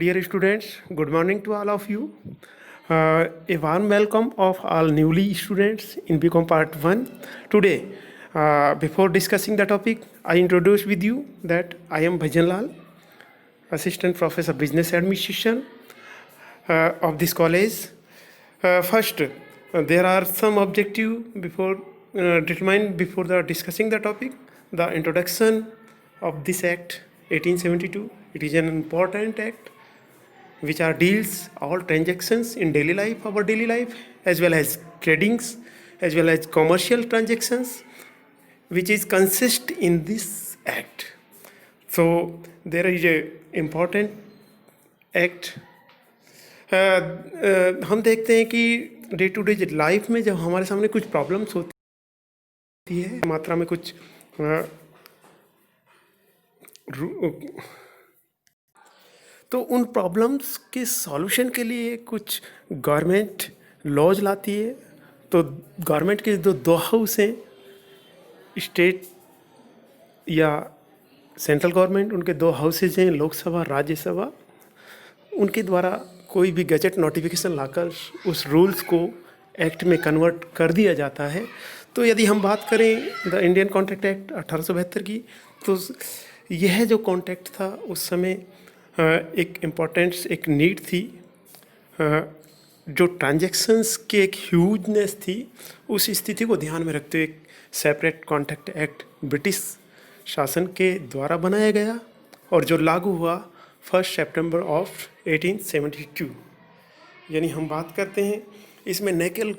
Dear students, good morning to all of you. A warm welcome of all newly students in BCom Part 1. Today, before discussing the topic, I introduce with you that I am Bhajan Lal, Assistant Professor Business Administration of this college. First, there are some objective before determined before the discussing the topic. The introduction of this Act 1872. It is an important act which are deals all transactions in daily life, our daily life, as well as tradings, as well as commercial transactions, which is consist in this act. So there is a important act. हम देखते हैं कि day to day life में जब हमारे सामने कुछ problems होती है मात्रा में कुछ तो उन प्रॉब्लम्स के सॉल्यूशन के लिए कुछ गवर्नमेंट लॉज लाती है। तो गवर्नमेंट के जो दो हाउस हैं, स्टेट या सेंट्रल गवर्नमेंट, उनके दो हाउसेज हैं, लोकसभा राज्यसभा, उनके द्वारा कोई भी गजट नोटिफिकेशन लाकर उस रूल्स को एक्ट में कन्वर्ट कर दिया जाता है। तो यदि हम बात करें द इंडियन कॉन्ट्रैक्ट एक्ट 1872 की, तो यह जो कॉन्ट्रैक्ट था उस समय एक इम्पोर्टेंस, एक नीड थी, जो ट्रांजैक्शंस की एक ह्यूजनेस थी, उस स्थिति को ध्यान में रखते हुए एक सेपरेट कॉन्ट्रैक्ट एक्ट ब्रिटिश शासन के द्वारा बनाया गया और जो लागू हुआ 1 सितंबर ऑफ 1872। यानी हम बात करते हैं इसमें न केवल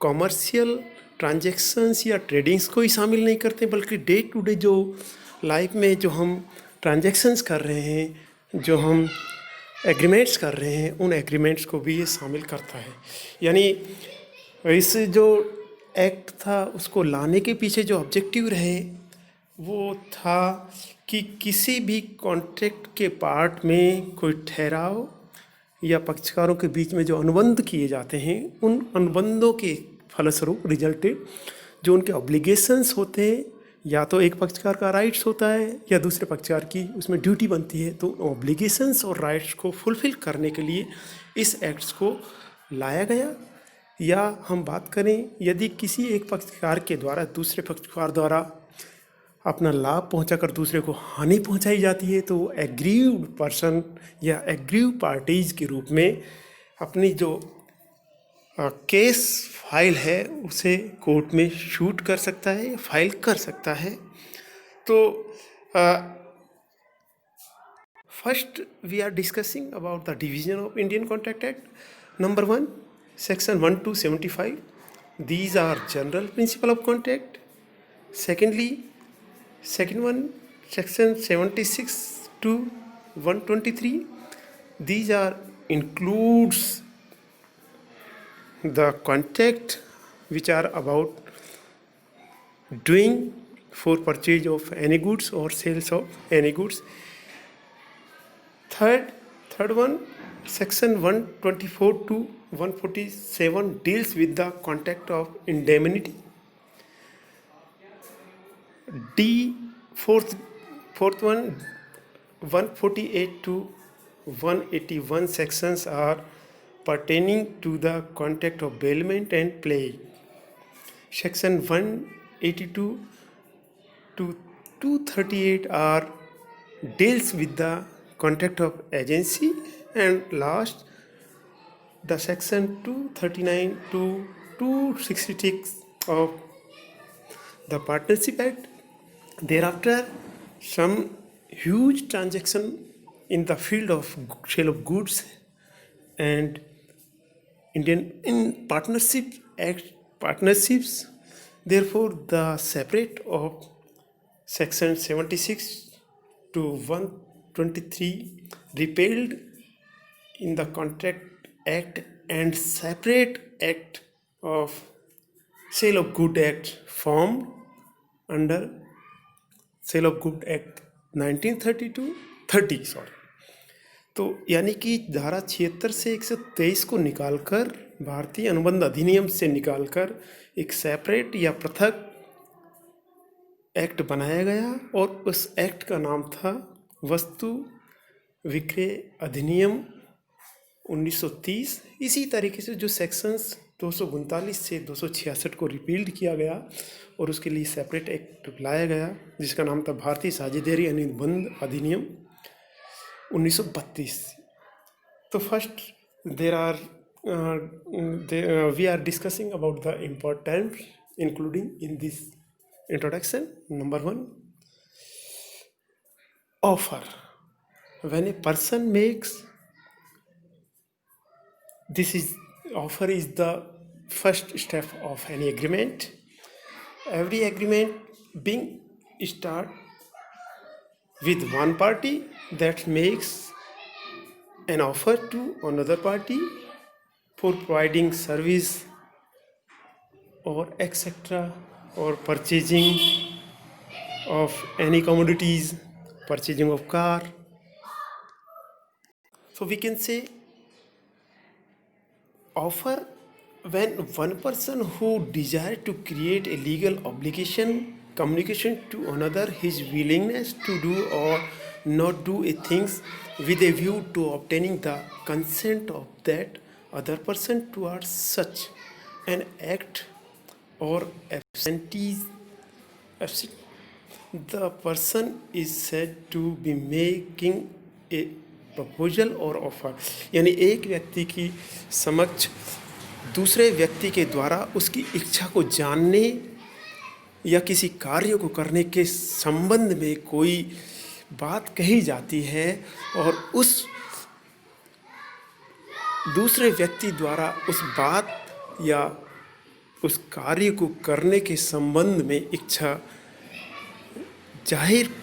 कॉमर्शियल ट्रांजैक्शंस या ट्रेडिंग्स को ही शामिल नहीं करते, बल्कि डे टू डे जो लाइफ में जो हम ट्रांजैक्शंस कर रहे हैं, जो हम एग्रीमेंट्स कर रहे हैं, उन एग्रीमेंट्स को भी ये शामिल करता है। यानी इस जो एक्ट था उसको लाने के पीछे जो ऑब्जेक्टिव रहे वो था कि किसी भी कॉन्ट्रैक्ट के पार्ट में कोई ठहराव या पक्षकारों के बीच में जो अनुबंध किए जाते हैं, उन अनुबंधों के फलस्वरूप रिजल्टेड जो उनके ऑब्लिगेशंस होते हैं, या तो एक पक्षकार का राइट्स होता है या दूसरे पक्षकार की उसमें ड्यूटी बनती है, तो ऑब्लिगेशंस और राइट्स को फुलफिल करने के लिए इस एक्ट्स को लाया गया। या हम बात करें यदि किसी एक पक्षकार के द्वारा दूसरे पक्षकार द्वारा अपना लाभ पहुंचाकर दूसरे को हानि पहुंचाई जाती है, तो एग्रीव्ड पर्सन या एग्रीव्ड पार्टीज के रूप में अपनी जो केस फाइल है उसे कोर्ट में शूट कर सकता है, फाइल कर सकता है। तो first we are discussing about the division of Indian contract act. Number 1, section 1 to 75, these are general principle of contract. Secondly, second one, section 76 to 123, these are includes the contract which are about doing for purchase of any goods or sales of any goods. Third one, section 124 to 147 deals with the contract of indemnity. Fourth one, 148 to 181 sections are pertaining to the contract of bailment and pledge. Section 182 to 238 are deals with the contract of agency, and last the section 239 to 266 of the Partnership Act. Thereafter, some huge transaction in the field of sale of goods and in partnerships. Therefore, the separate of section 76 to 123 repealed in the Contract Act, and separate act of Sale of Good Act formed under Sale of Good Act 1930। तो यानी कि धारा 76 से 123 को निकालकर, भारतीय अनुबंध अधिनियम से निकालकर एक सेपरेट या पृथक एक्ट बनाया गया और उस एक्ट का नाम था वस्तु विक्रय अधिनियम 1930, इसी तरीके से जो सेक्शंस 239 से 266 को रिपील्ड किया गया और उसके लिए सेपरेट एक्ट लाया गया जिसका नाम था भारतीय साझेदारी अनुबंध अधिनियम 1932। तो first there are we are discussing about the important including in this introduction. Number 1, offer. When a person makes, this is offer is the first step of any agreement. Every agreement being start with one party that makes an offer to another party for providing service or etc. or purchasing of any commodities, purchasing of car. So we can say offer when one person who desire to create a legal obligation communication to another his willingness to do or not do a things with a view to obtaining the consent of that other person towards such an act or absentees. The person is said to be making a proposal और offer, यानी एक व्यक्ति की समक्ष दूसरे व्यक्ति के द्वारा उसकी इच्छा को जानने या किसी कार्य को करने के संबंध में कोई बात कही जाती है और उस दूसरे व्यक्ति द्वारा उस बात या उस कार्य को करने के संबंध में इच्छा जाहिर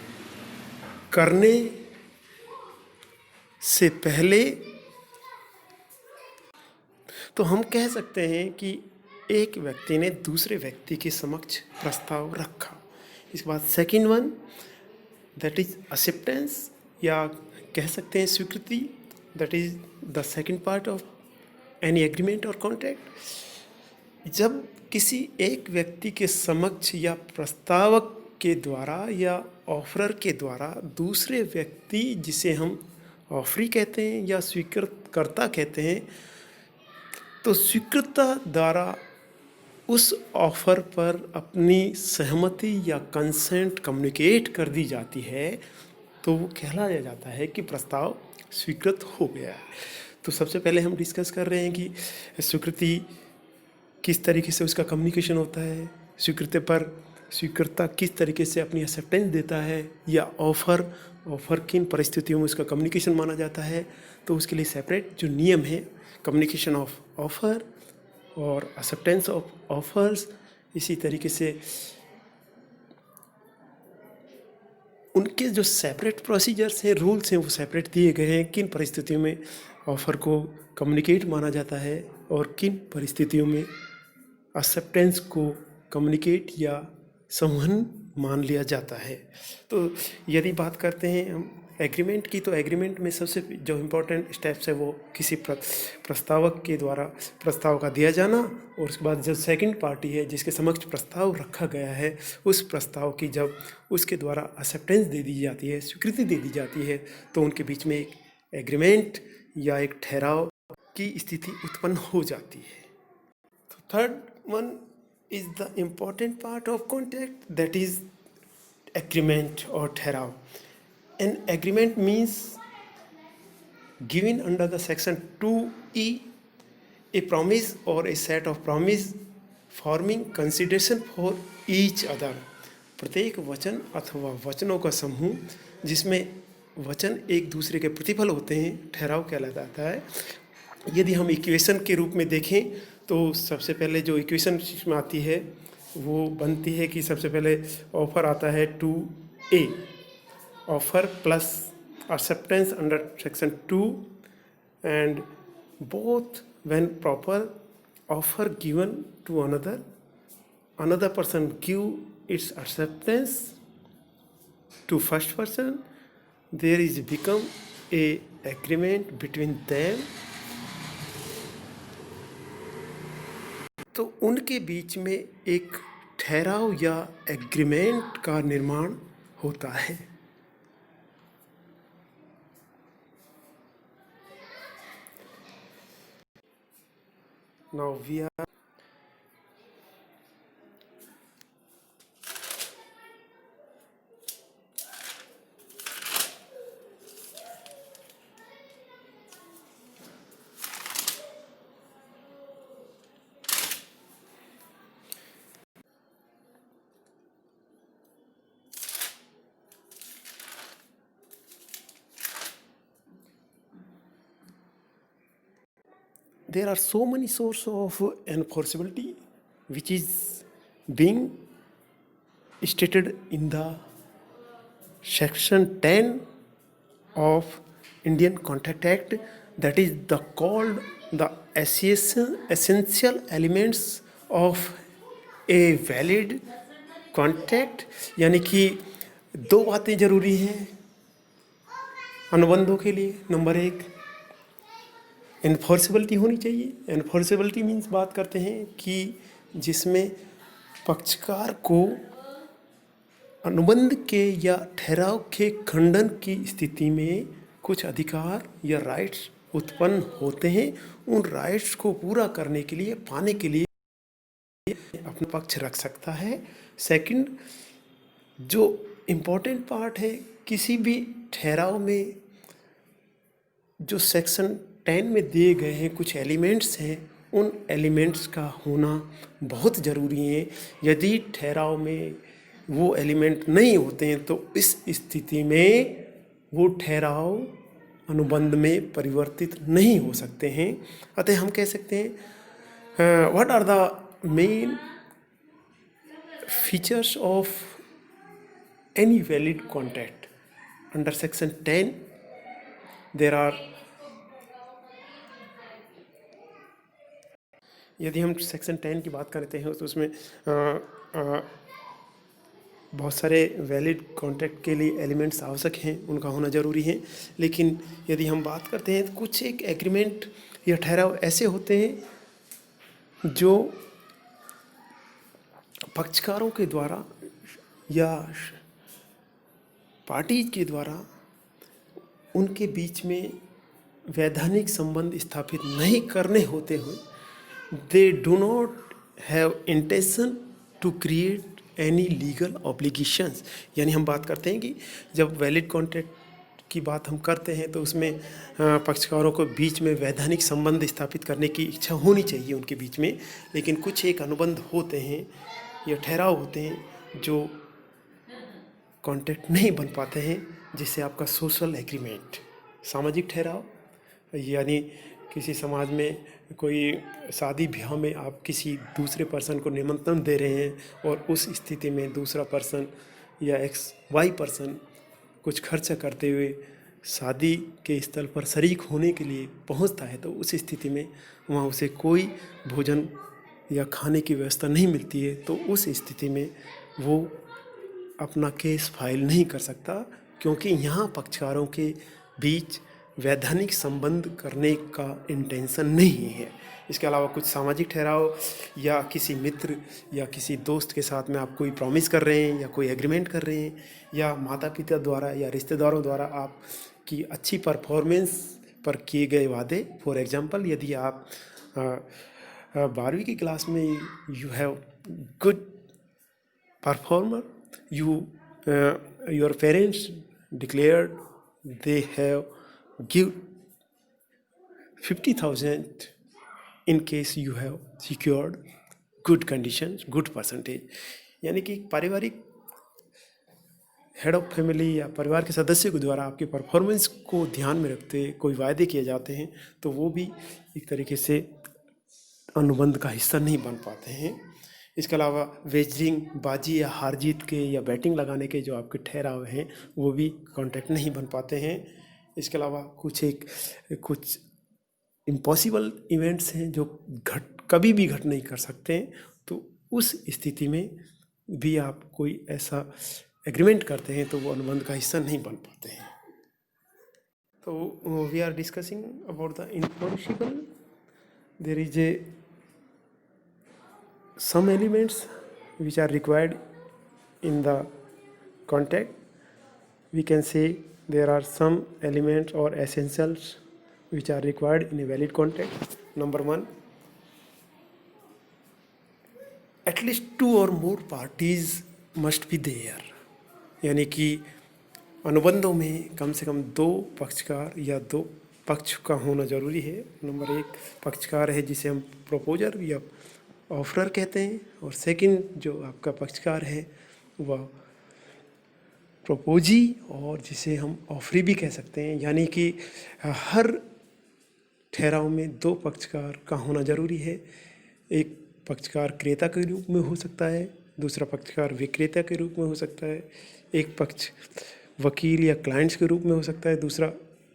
करने से पहले तो हम कह सकते हैं कि एक व्यक्ति ने दूसरे व्यक्ति के समक्ष प्रस्ताव रखा. इसके बाद second one that is acceptance या कह सकते हैं स्वीकृति. That is the second part of any agreement और कॉन्ट्रैक्ट. जब किसी एक व्यक्ति के समक्ष या प्रस्तावक के द्वारा या ऑफरर के द्वारा दूसरे व्यक्ति जिसे हम ऑफरी कहते हैं या स्वीकृतकर्ता कहते हैं, तो स्वीकृता द्वारा उस ऑफर पर अपनी सहमति या कंसेंट कम्युनिकेट कर दी जाती है तो वो कहलाया जाता है कि प्रस्ताव स्वीकृत हो गया है. तो सबसे पहले हम डिस्कस कर रहे हैं कि स्वीकृति किस तरीके से उसका कम्युनिकेशन होता है, स्वीकृति पर स्वीकृता किस तरीके से अपनी एक्सेप्टेंस देता है या ऑफ़र किन परिस्थितियों में उसका कम्युनिकेशन माना जाता है. तो उसके लिए सेपरेट जो नियम है कम्युनिकेशन ऑफ ऑफ़र और एक्सेप्टेंस ऑफ ऑफर्स, इसी तरीके से उनके जो सेपरेट प्रोसीजर्स हैं, रूल्स हैं, वो सेपरेट दिए गए हैं. किन परिस्थितियों में ऑफ़र को कम्युनिकेट माना जाता है और किन परिस्थितियों में एक्सेप्टेंस को कम्युनिकेट या संवहन मान लिया जाता है. तो यदि बात करते हैं हम एग्रीमेंट की, तो एग्रीमेंट में सबसे जो इम्पोर्टेंट स्टेप्स है वो किसी प्रस्तावक के द्वारा प्रस्ताव का दिया जाना और उसके बाद जो सेकंड पार्टी है जिसके समक्ष प्रस्ताव रखा गया है उस प्रस्ताव की जब उसके द्वारा एक्सेप्टेंस दे दी जाती है, स्वीकृति दे दी जाती है, तो उनके बीच में एक एग्रीमेंट या एक ठहराव की स्थिति उत्पन्न हो जाती है. तो third one is the important part of contract, that is agreement or ठहराव. An agreement means given under the section 2E a promise or a set of promise forming consideration for each other. प्रत्येक वचन अथवा वचनों का समूह जिसमें वचन एक दूसरे के प्रतिफल होते हैं ठहराव कहलाता है. यदि हम इक्वेशन के रूप में देखें तो सबसे पहले जो इक्वेशन में आती है वो बनती है कि सबसे पहले ऑफर आता है 2A, offer plus acceptance under section 2 and both when proper offer given to another person give its acceptance to first person, there is become a agreement between them. तो उनके बीच में एक ठहराव या एग्रीमेंट का निर्माण होता है. Now we are there are so many sources of enforceability which is being stated in the section 10 of Indian Contract Act, that is the called the essential elements of a valid contract. यानी कि दो बातें ज़रूरी हैं अनुबंधों के लिए। Number एक, इन्फोर्सेबिलिटी होनी चाहिए। इन्फोर्सेबिलिटी मीन्स बात करते हैं कि जिसमें पक्षकार को अनुबंध के या ठहराव के खंडन की स्थिति में कुछ अधिकार या राइट्स उत्पन्न होते हैं, उन राइट्स को पूरा करने के लिए, पाने के लिए अपना पक्ष रख सकता है। सेकंड, जो इम्पोर्टेंट पार्ट है, किसी भी ठहराव में जो सेक्शन 10 में दिए गए हैं कुछ एलिमेंट्स हैं, उन एलिमेंट्स का होना बहुत ज़रूरी है। यदि ठहराव में वो एलिमेंट नहीं होते हैं तो इस स्थिति में वो ठहराव अनुबंध में परिवर्तित नहीं हो सकते हैं। अतः हम कह सकते हैं what are the main features of any valid contract under section 10। There are, यदि हम सेक्शन 10 की बात करते हैं तो उसमें बहुत सारे वैलिड कॉन्ट्रैक्ट के लिए एलिमेंट्स आवश्यक हैं, उनका होना ज़रूरी है। लेकिन यदि हम बात करते हैं तो कुछ एक एग्रीमेंट या ठहराव ऐसे होते हैं जो पक्षकारों के द्वारा या पार्टी के द्वारा उनके बीच में वैधानिक संबंध स्थापित नहीं करने होते हुए they do not have intention to create any legal obligations। यानी हम बात करते हैं कि जब वैलिड कॉन्ट्रैक्ट की बात हम करते हैं तो उसमें पक्षकारों को बीच में वैधानिक संबंध स्थापित करने की इच्छा होनी चाहिए उनके बीच में। लेकिन कुछ एक अनुबंध होते हैं या ठहराव होते हैं जो कॉन्ट्रैक्ट नहीं बन पाते हैं, जिससे आपका सोशल एग्रीमेंट, सामाजिक ठहराव, यानी किसी समाज में कोई शादी ब्याह में आप किसी दूसरे पर्सन को निमंत्रण दे रहे हैं और उस स्थिति में दूसरा पर्सन या एक्स वाई पर्सन कुछ खर्च करते हुए शादी के स्थल पर शरीक होने के लिए पहुंचता है, तो उस स्थिति में वहाँ उसे कोई भोजन या खाने की व्यवस्था नहीं मिलती है, तो उस स्थिति में वो अपना केस फाइल नहीं कर सकता, क्योंकि यहाँ पक्षकारों के बीच वैधानिक संबंध करने का इंटेंशन नहीं है। इसके अलावा कुछ सामाजिक ठहराव या किसी मित्र या किसी दोस्त के साथ में आप कोई प्रॉमिस कर रहे हैं या कोई एग्रीमेंट कर रहे हैं, या माता पिता द्वारा या रिश्तेदारों द्वारा आपकी अच्छी परफॉर्मेंस पर किए गए वादे। फॉर एग्जांपल, यदि आप 12वीं की क्लास में you have good performer, your parents declared they have give 50,000 in case you have secured good conditions, good percentage। यानी कि पारिवारिक हेड ऑफ फैमिली या परिवार के सदस्य के द्वारा आपकी परफॉर्मेंस को ध्यान में रखते कोई वायदे किए जाते हैं, तो वो भी एक तरीके से अनुबंध का हिस्सा नहीं बन पाते हैं। इसके अलावा वेजरिंग, बाजी या हार जीत के या बैटिंग लगाने के जो आपके ठहराव हैं वो भी कॉन्ट्रैक्ट नहीं बन पाते हैं। इसके अलावा कुछ इम्पॉसिबल इवेंट्स हैं जो कभी भी घट नहीं कर सकते हैं, तो उस स्थिति में भी आप कोई ऐसा एग्रीमेंट करते हैं तो वो अनुबंध का हिस्सा नहीं बन पाते हैं। तो we are discussing about the enforceable. There is a some elements which are required in the contract. We can say there are some elements or essentials which are required in a valid contract. Number one, at least to और more parties must be there, यानी कि अनुबंधों में कम से कम दो पक्षकार या दो पक्ष का होना जरूरी है। नंबर एक पक्षकार है जिसे हम प्रपोजर या ऑफरर कहते हैं, और सेकंड जो आपका पक्षकार है वह प्रपोजी, और जिसे हम ऑफरी भी कह सकते हैं। यानी कि हर ठहराव में दो पक्षकार का होना जरूरी है। एक पक्षकार क्रेता के रूप में हो सकता है, दूसरा पक्षकार विक्रेता के रूप में हो सकता है। एक पक्ष वकील या क्लाइंट्स के रूप में हो सकता है, दूसरा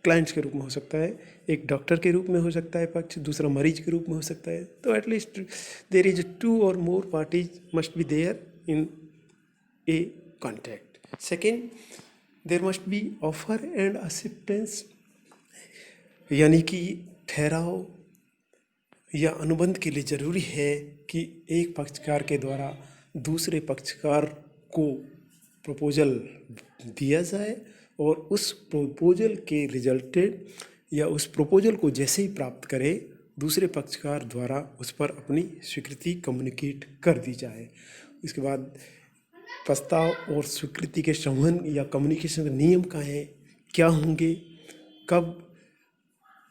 क्लाइंट्स के रूप में हो सकता है। एक डॉक्टर के रूप में हो सकता है पक्ष, दूसरा मरीज के रूप में हो सकता है। तो एटलीस्ट देयर इज टू और more parties must be there in a contract. Second, there must be offer and acceptance, यानी कि ठहराव या अनुबंध के लिए जरूरी है कि एक पक्षकार के द्वारा दूसरे पक्षकार को प्रपोजल दिया जाए, और उस प्रपोजल के रिजल्टेड या उस प्रपोजल को जैसे ही प्राप्त करे दूसरे पक्षकार द्वारा उस पर अपनी स्वीकृति कम्युनिकेट कर दी जाए। इसके बाद प्रस्ताव और स्वीकृति के संवहन या कम्युनिकेशन के नियम क्या होंगे, कब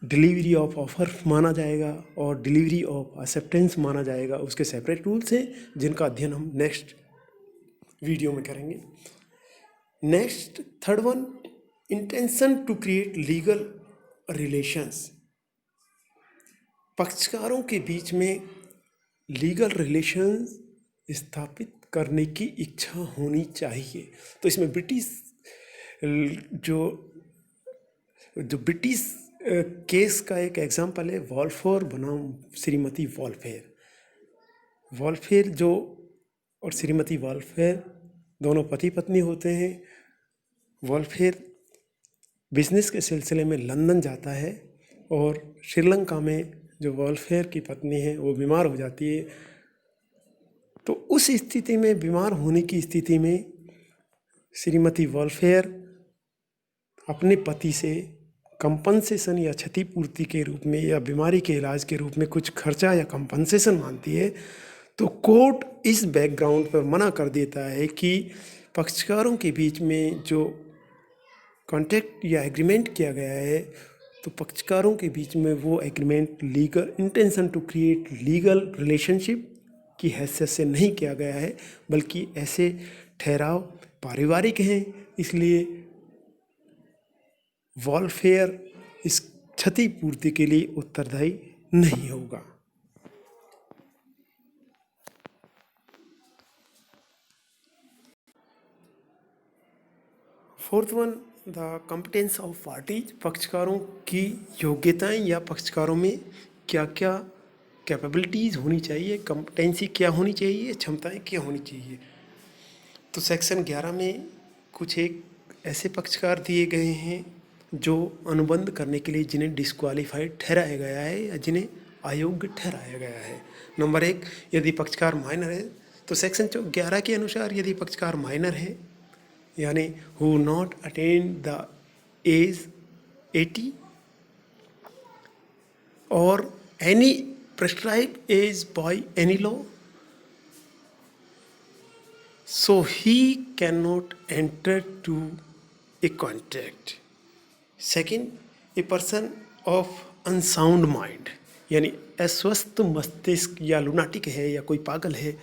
डिलीवरी ऑफ ऑफर माना जाएगा और डिलीवरी ऑफ एक्सेप्टेंस माना जाएगा, उसके सेपरेट रूल्स हैं जिनका अध्ययन हम नेक्स्ट वीडियो में करेंगे। Next third one, intention to create legal relations. पक्षकारों के बीच में लीगल रिलेशंस स्थापित करने की इच्छा होनी चाहिए। तो इसमें जो ब्रिटिश केस का एक एग्जाम्पल है वॉल्फोर बनाम श्रीमती वॉल्फेयर। वॉल्फेयर जो और श्रीमती वॉल्फेयर दोनों पति पत्नी होते हैं। वॉल्फेयर बिजनेस के सिलसिले में लंदन जाता है, और श्रीलंका में जो वॉल्फेयर की पत्नी है वो बीमार हो जाती है। तो उस स्थिति में, बीमार होने की स्थिति में, श्रीमती वॉल्फेयर अपने पति से कंपनसेशन या क्षतिपूर्ति के रूप में या बीमारी के इलाज के रूप में कुछ खर्चा या कंपनसेशन मांगती है। तो कोर्ट इस बैकग्राउंड पर मना कर देता है कि पक्षकारों के बीच में जो कॉन्ट्रैक्ट या एग्रीमेंट किया गया है, तो पक्षकारों के बीच में वो agreement legal intention to create legal relationship की हैसियत से नहीं किया गया है, बल्कि ऐसे ठहराव पारिवारिक हैं। इसलिए वॉल्फेयर इस क्षतिपूर्ति के लिए उत्तरदायी नहीं होगा। Fourth one, the competence of parties. पक्षकारों की योग्यताएं या पक्षकारों में क्या क्या कैपेबिलिटीज़ होनी चाहिए, कॉम्पिटेंसी क्या होनी चाहिए, क्षमताएं क्या होनी चाहिए। तो सेक्शन 11 में कुछ एक ऐसे पक्षकार दिए गए हैं जो अनुबंध करने के लिए जिन्हें डिस्क्वालीफाइड ठहराया गया है या जिन्हें अयोग्य ठहराया गया है। नंबर एक, यदि पक्षकार माइनर है, तो सेक्शन 11 के अनुसार यदि पक्षकार माइनर है, यानी who not attain the age 80 और any prescribed age by any law, so he cannot enter to a contract. Second, a person of unsound mind, यानी अस्वस्थ मस्तिष्क या लुनाटिक है या कोई पागल है,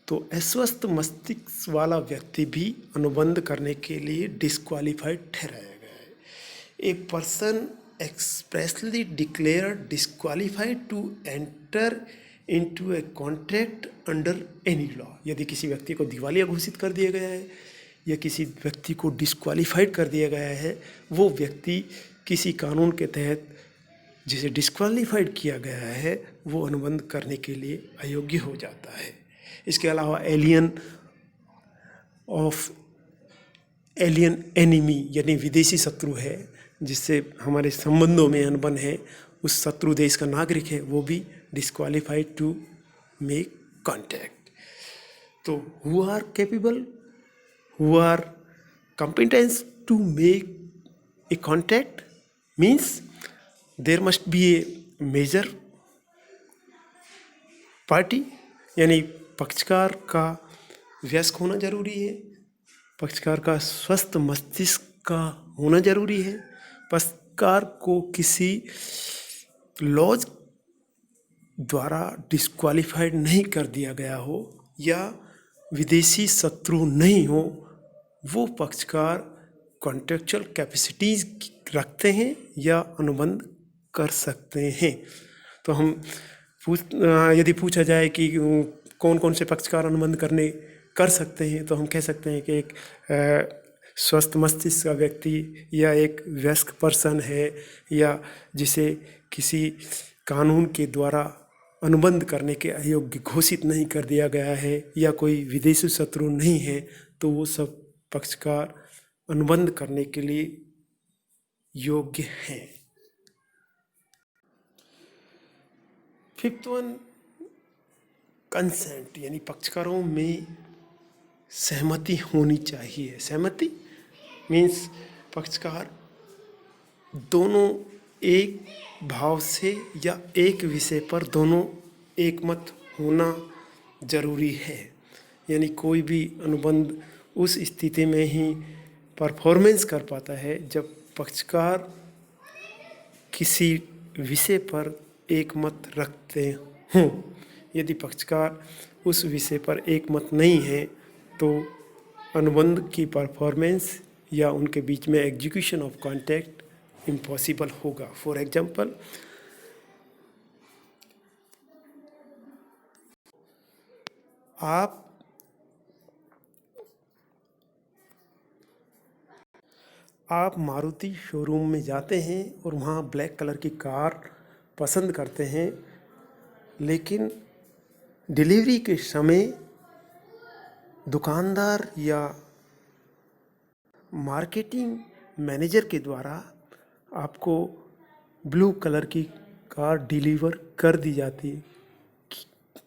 तो अस्वस्थ मस्तिष्क वाला व्यक्ति भी अनुबंध करने के लिए डिस्क्वालीफाइड ठहराया गया है। A person expressly declared disqualified to enter into a contract under any law। यदि किसी व्यक्ति को दिवालिया घोषित कर दिया गया है या किसी व्यक्ति को डिस्क्वालीफाइड कर दिया गया है, वो व्यक्ति किसी कानून के तहत जिसे डिस्क्वालीफाइड किया गया है वो अनुबंध करने के लिए अयोग्य हो जाता है। इसके अलावा एलियन एनिमी यानी विदेशी शत्रु है, जिससे हमारे संबंधों में अनबन है, उस शत्रु देश का नागरिक है, वो भी डिस्क्वालीफाइड टू मेक कॉन्टैक्ट। तो who are capable, who are competence to make a contact means there must be a major party, यानी पक्षकार का वयस्क होना ज़रूरी है, पक्षकार का स्वस्थ मस्तिष्क का होना ज़रूरी है, पक्षकार को किसी लॉज द्वारा डिस्क्वालीफाइड नहीं कर दिया गया हो या विदेशी शत्रु नहीं हो, वो पक्षकार कॉन्ट्रेक्चुअल कैपेसिटीज़ रखते हैं या अनुबंध कर सकते हैं। तो हम यदि पूछा जाए कि कौन कौन से पक्षकार अनुबंध कर सकते हैं, तो हम कह सकते हैं कि एक स्वस्थ मस्तिष्क का व्यक्ति या एक वयस्क पर्सन है या जिसे किसी कानून के द्वारा अनुबंध करने के अयोग्य घोषित नहीं कर दिया गया है या कोई विदेशी शत्रु नहीं है, तो वो सब पक्षकार अनुबंध करने के लिए योग्य हैं। फिफ्थ वन, कंसेंट, यानी पक्षकारों में सहमति होनी चाहिए। सहमति मीन्स पक्षकार दोनों एक भाव से या एक विषय पर दोनों एकमत होना जरूरी है। यानी कोई भी अनुबंध उस स्थिति में ही परफॉर्मेंस कर पाता है जब पक्षकार किसी विषय पर एकमत रखते हों। यदि पक्षकार उस विषय पर एकमत नहीं है तो अनुबंध की परफॉर्मेंस या उनके बीच में एग्जीक्यूशन ऑफ कॉन्ट्रैक्ट इम्पॉसिबल होगा। फॉर एग्जाम्पल, आप मारुति शोरूम में जाते हैं और वहाँ ब्लैक कलर की कार पसंद करते हैं, लेकिन डिलीवरी के समय दुकानदार या मार्केटिंग मैनेजर के द्वारा आपको ब्लू कलर की कार डिलीवर कर दी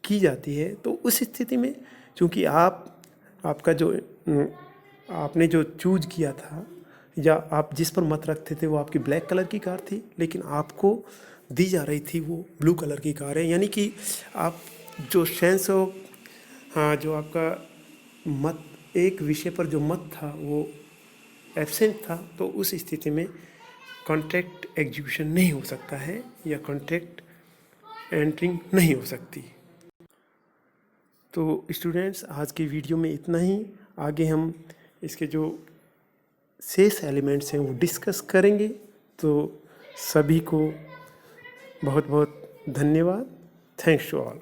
की जाती है, तो उस स्थिति में चूँकि आपने जो चूज किया था या आप जिस पर मत रखते थे वो आपकी ब्लैक कलर की कार थी, लेकिन आपको दी जा रही थी वो ब्लू कलर की कार है। यानी कि आप जो सेंस ऑफ जो आपका मत, एक विषय पर जो मत था वो एब्सेंट था, तो उस स्थिति में कॉन्ट्रैक्ट एग्जीक्यूशन नहीं हो सकता है या कॉन्ट्रैक्ट एंटरिंग नहीं हो सकती। तो स्टूडेंट्स, आज की वीडियो में इतना ही। आगे हम इसके जो शेष एलिमेंट्स हैं वो डिस्कस करेंगे। तो सभी को बहुत बहुत धन्यवाद। Thanks to all.